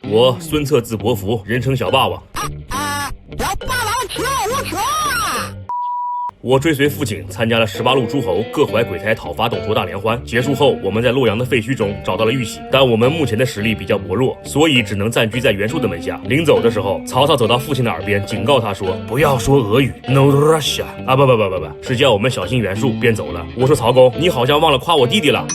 我孙策字伯符，人称小霸王。小霸王请无穷啊！我追随父亲参加了18路诸侯各怀鬼胎讨伐董卓大联欢，结束后，我们在洛阳的废墟中找到了玉玺，但我们目前的实力比较薄弱，所以只能暂居在袁术的门下。临走的时候，曹操走到父亲的耳边，警告他说：“不要说俄语 ，No Russia 啊，不，是叫我们小心袁术。”便走了。我说曹公，你好像忘了夸我弟弟了。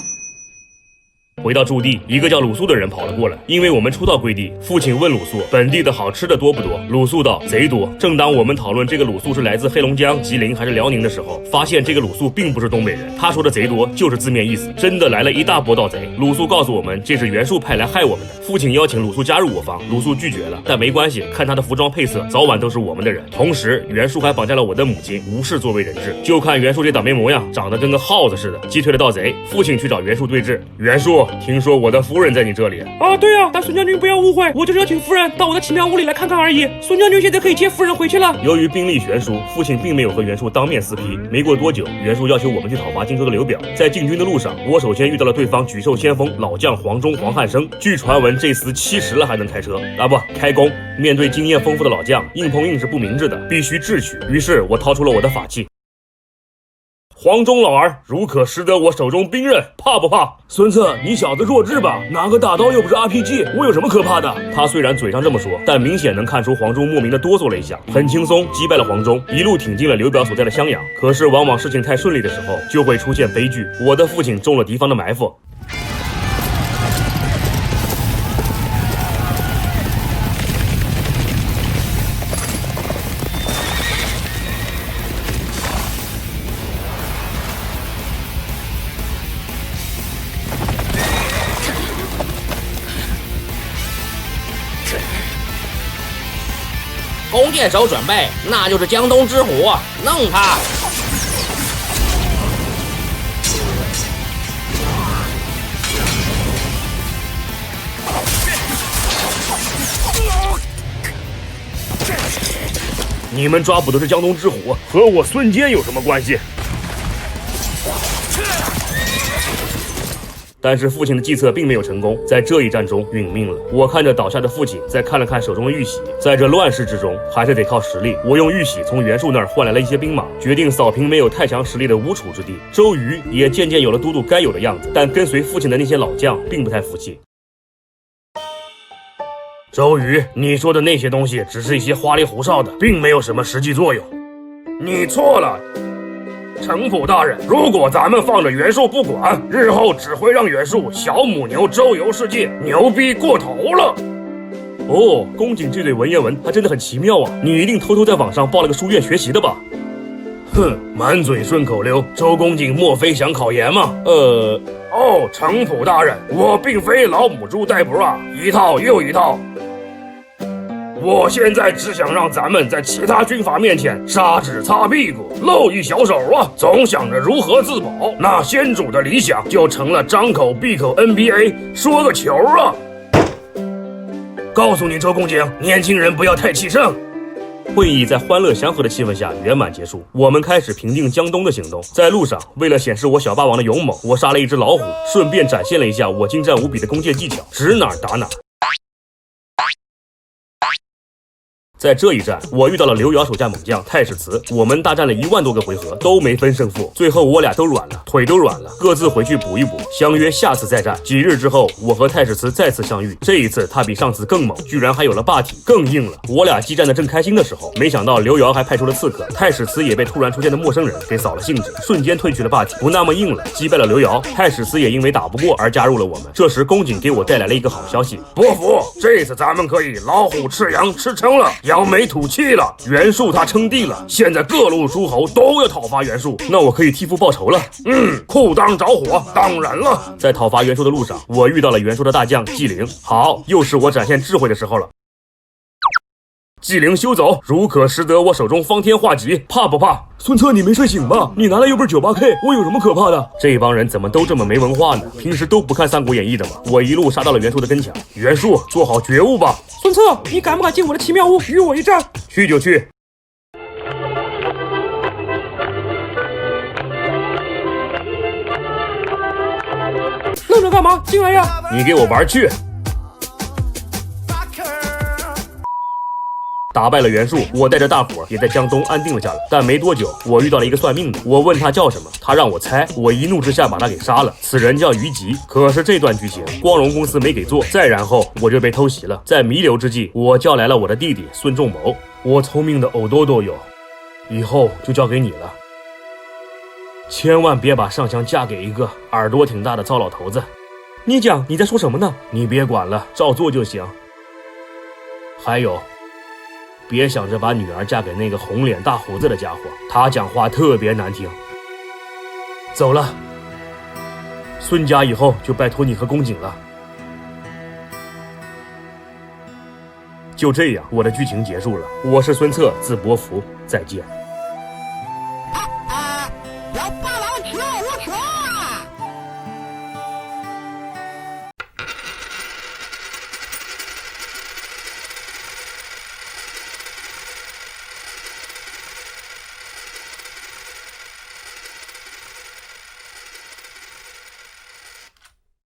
回到驻地，一个叫鲁肃的人跑了过来，因为我们初到归地，父亲问鲁肃本地的好吃的多不多。鲁肃道：贼多。正当我们讨论这个鲁肃是来自黑龙江、吉林还是辽宁的时候，发现这个鲁肃并不是东北人，他说的贼多就是字面意思，真的来了一大波盗贼。鲁肃告诉我们，这是袁术派来害我们的。父亲邀请鲁肃加入我方，鲁肃拒绝了，但没关系，看他的服装配色，早晚都是我们的人。同时，袁术还绑架了我的母亲，无视作为人质。就看袁术这倒霉模样，长得跟个耗子似的，击退了盗贼。父亲去找袁术对峙，袁术，听说我的夫人在你这里啊？对啊，但孙将军不要误会，我就是要请夫人到我的奇妙屋里来看看而已。孙将军现在可以接夫人回去了。由于兵力悬殊，父亲并没有和袁术当面撕批。没过多久，袁术要求我们去讨伐荆州的刘表。在进军的路上，我首先遇到了对方举寿先锋老将黄忠黄汉升。据传闻，这厮70了还能开车啊？不，开弓。面对经验丰富的老将，硬碰硬是不明智的，必须智取。于是我掏出了我的法器。黄忠老儿，如可识得我手中兵刃，怕不怕？孙策，你小子弱智吧？拿个大刀又不是 RPG， 我有什么可怕的？他虽然嘴上这么说，但明显能看出黄忠莫名的哆嗦了一下，很轻松击败了黄忠，一路挺进了刘表所在的襄阳。可是往往事情太顺利的时候，就会出现悲剧。我的父亲中了敌方的埋伏。弓箭手准备，那就是江东之虎，弄他！你们抓捕的是江东之虎，和我孙坚有什么关系？但是父亲的计策并没有成功，在这一战中殒命了。我看着倒下的父亲，再看了看手中的玉玺，在这乱世之中，还是得靠实力。我用玉玺从袁术那儿换来了一些兵马，决定扫平没有太强实力的无楚之地。周瑜也渐渐有了都督该有的样子，但跟随父亲的那些老将并不太服气。周瑜，你说的那些东西只是一些花里胡哨的，并没有什么实际作用。你错了。程普大人，如果咱们放着袁术不管，日后只会让袁术小母牛周游世界，牛逼过头了。哦，公瑾这对文言文还真的很奇妙啊！你一定偷偷在网上报了个书院学习的吧？哼，满嘴顺口溜，周公瑾莫非想考研吗？程普大人，我并非老母猪呆脖啊，一套又一套。我现在只想让咱们在其他军阀面前砂纸擦屁股，露一小手啊！总想着如何自保，那先主的理想就成了张口闭口 NBA， 说个球啊！告诉你周公瑾，年轻人不要太气盛。会议在欢乐祥和的气氛下圆满结束，我们开始平定江东的行动。在路上，为了显示我小霸王的勇猛，我杀了一只老虎，顺便展现了一下我精湛无比的弓箭技巧，指哪儿打哪儿。在这一战，我遇到了刘繇手下猛将太史慈，我们大战了1万多个回合，都没分胜负。最后我俩都软了，腿都软了，各自回去补一补，相约下次再战。几日之后，我和太史慈再次相遇，这一次他比上次更猛，居然还有了霸体，更硬了。我俩激战的正开心的时候，没想到刘繇还派出了刺客，太史慈也被突然出现的陌生人给扫了兴致，瞬间褪去了霸体，不那么硬了，击败了刘繇。太史慈也因为打不过而加入了我们。这时公瑾给我带来了一个好消息：伯父，这次咱们可以老虎吃羊吃撑了，扬眉吐气了。袁术他称帝了，现在各路诸侯都要讨伐袁术，那我可以替父报仇了。裤裆着火，当然了。在讨伐袁术的路上，我遇到了袁术的大将纪灵。好，又是我展现智慧的时候了。纪灵休走，如可识得我手中方天画戟，怕不怕？孙策，你没睡醒吧？你拿的又不是 98K， 我有什么可怕的？这帮人怎么都这么没文化呢？平时都不看《三国演义》的吗？我一路杀到了袁术的跟前。袁术，做好觉悟吧。孙策，你敢不敢进我的奇妙屋与我一战？去就去。愣着干嘛？进来呀！你给我玩去！打败了袁术，我带着大伙也在江东安定了下来。但没多久，我遇到了一个算命的，我问他叫什么，他让我猜，我一怒之下把他给杀了。此人叫于吉。可是这段剧情，光荣公司没给做。再然后，我就被偷袭了。在弥留之际，我叫来了我的弟弟孙仲谋。我聪明的偶多都有，以后就交给你了。千万别把上香嫁给一个耳朵挺大的糟老头子。你讲你在说什么呢？你别管了，照做就行。还有，别想着把女儿嫁给那个红脸大胡子的家伙，他讲话特别难听。走了，孙家以后就拜托你和公瑾了。就这样，我的剧情结束了。我是孙策，字伯符，再见。